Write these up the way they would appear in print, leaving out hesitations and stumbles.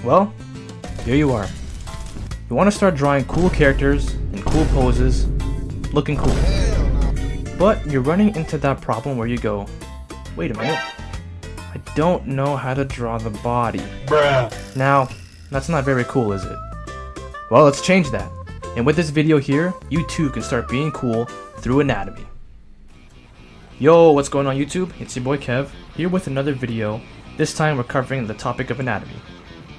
Well, here you are. You want to start drawing cool characters and cool poses, looking cool. But you're running into that problem where you go, wait a minute, I don't know how to draw the body. Bruh. Now, that's not very cool, is it? Well, let's change that. And with this video here, you too can start being cool through anatomy. Yo, what's going on YouTube? It's your boy Kev, here with another video. This time we're covering the topic of anatomy.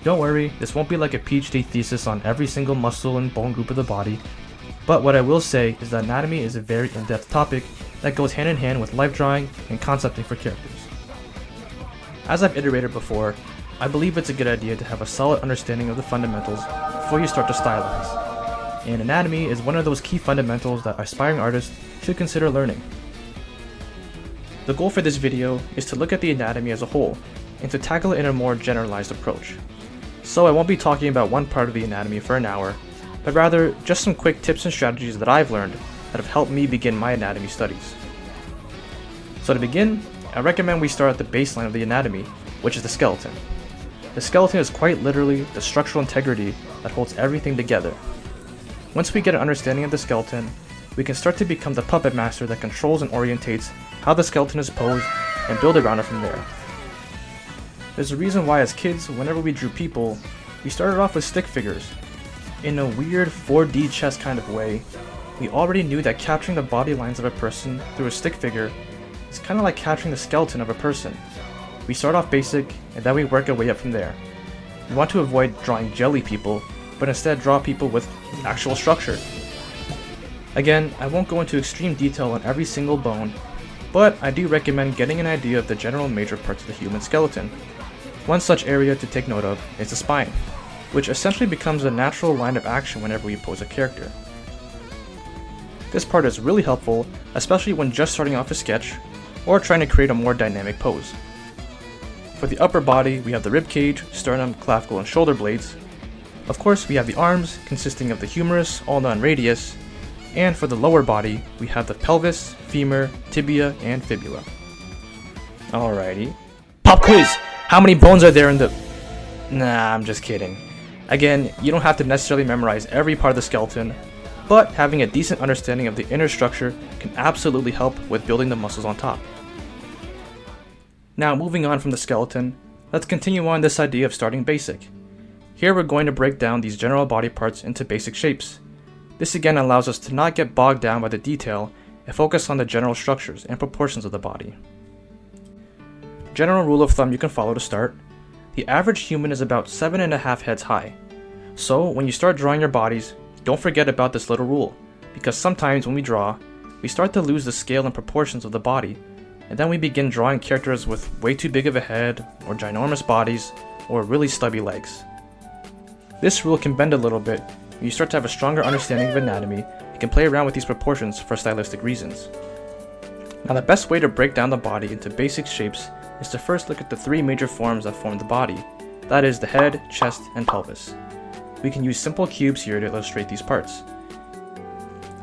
Don't worry, this won't be like a PhD thesis on every single muscle and bone group of the body, but what I will say is that anatomy is a very in-depth topic that goes hand in hand with life drawing and concepting for characters. As I've iterated before, I believe it's a good idea to have a solid understanding of the fundamentals before you start to stylize, and anatomy is one of those key fundamentals that aspiring artists should consider learning. The goal for this video is to look at the anatomy as a whole and to tackle it in a more generalized approach. So I won't be talking about one part of the anatomy for an hour, but rather just some quick tips and strategies that I've learned that have helped me begin my anatomy studies. So to begin, I recommend we start at the baseline of the anatomy, which is the skeleton. The skeleton is quite literally the structural integrity that holds everything together. Once we get an understanding of the skeleton, we can start to become the puppet master that controls and orientates how the skeleton is posed and build around it from there. There's a reason why as kids, whenever we drew people, we started off with stick figures. In a weird 4D chess kind of way, we already knew that capturing the body lines of a person through a stick figure is kind of like capturing the skeleton of a person. We start off basic, and then we work our way up from there. We want to avoid drawing jelly people, but instead draw people with actual structure. Again, I won't go into extreme detail on every single bone, but I do recommend getting an idea of the general major parts of the human skeleton. One such area to take note of is the spine, which essentially becomes a natural line of action whenever we pose a character. This part is really helpful, especially when just starting off a sketch or trying to create a more dynamic pose. For the upper body, we have the rib cage, sternum, clavicle, and shoulder blades. Of course, we have the arms, consisting of the humerus, ulna, and radius, and for the lower body, we have the pelvis, femur, tibia, and fibula. Alrighty. Pop quiz! How many bones are there in the... Nah, I'm just kidding. Again, you don't have to necessarily memorize every part of the skeleton, but having a decent understanding of the inner structure can absolutely help with building the muscles on top. Now, moving on from the skeleton, let's continue on this idea of starting basic. Here we're going to break down these general body parts into basic shapes. This again allows us to not get bogged down by the detail and focus on the general structures and proportions of the body. General rule of thumb you can follow to start: the average human is about 7.5 heads high. So when you start drawing your bodies, don't forget about this little rule, because sometimes when we draw, we start to lose the scale and proportions of the body, and then we begin drawing characters with way too big of a head, or ginormous bodies, or really stubby legs. This rule can bend a little bit when you start to have a stronger understanding of anatomy and can play around with these proportions for stylistic reasons. Now, the best way to break down the body into basic shapes is to first look at the three major forms that form the body, that is the head, chest, and pelvis. We can use simple cubes here to illustrate these parts.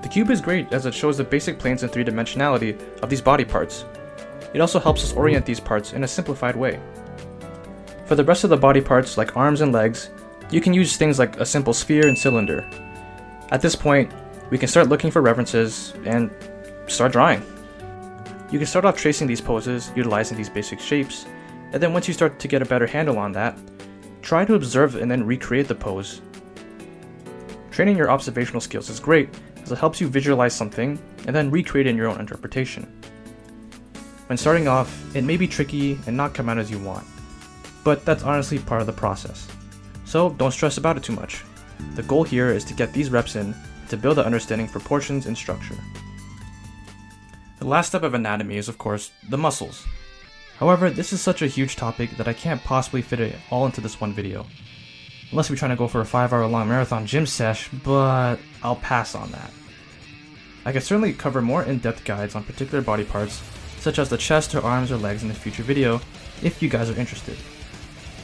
The cube is great as it shows the basic planes and three-dimensionality of these body parts. It also helps us orient these parts in a simplified way. For the rest of the body parts, like arms and legs, you can use things like a simple sphere and cylinder. At this point, we can start looking for references and start drawing. You can start off tracing these poses, utilizing these basic shapes, and then once you start to get a better handle on that, try to observe and then recreate the pose. Training your observational skills is great as it helps you visualize something and then recreate it in your own interpretation. When starting off, it may be tricky and not come out as you want, but that's honestly part of the process. So don't stress about it too much. The goal here is to get these reps in to build an understanding of proportions and structure. The last step of anatomy is, of course, the muscles. However, this is such a huge topic that I can't possibly fit it all into this one video. Unless we're trying to go for a 5-hour long marathon gym sesh, but I'll pass on that. I can certainly cover more in-depth guides on particular body parts, such as the chest or arms or legs in a future video, if you guys are interested.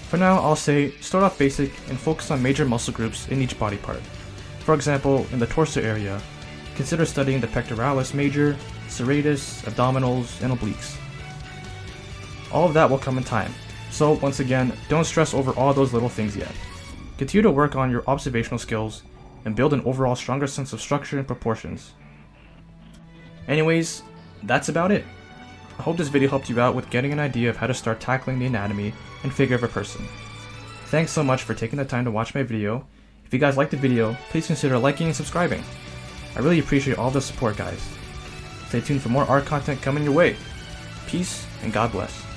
For now, I'll say start off basic and focus on major muscle groups in each body part. For example, in the torso area, consider studying the pectoralis major, serratus, abdominals, and obliques. All of that will come in time, So once again, don't stress over all those little things yet. Continue to work on your observational skills and build an overall stronger sense of structure and proportions. Anyways, that's about it. I hope this video helped you out with getting an idea of how to start tackling the anatomy and figure of a person. Thanks so much for taking the time to watch my video. If you guys liked the video, please consider liking and subscribing. I really appreciate all the support, guys. Stay tuned for more art content coming your way. Peace and God bless.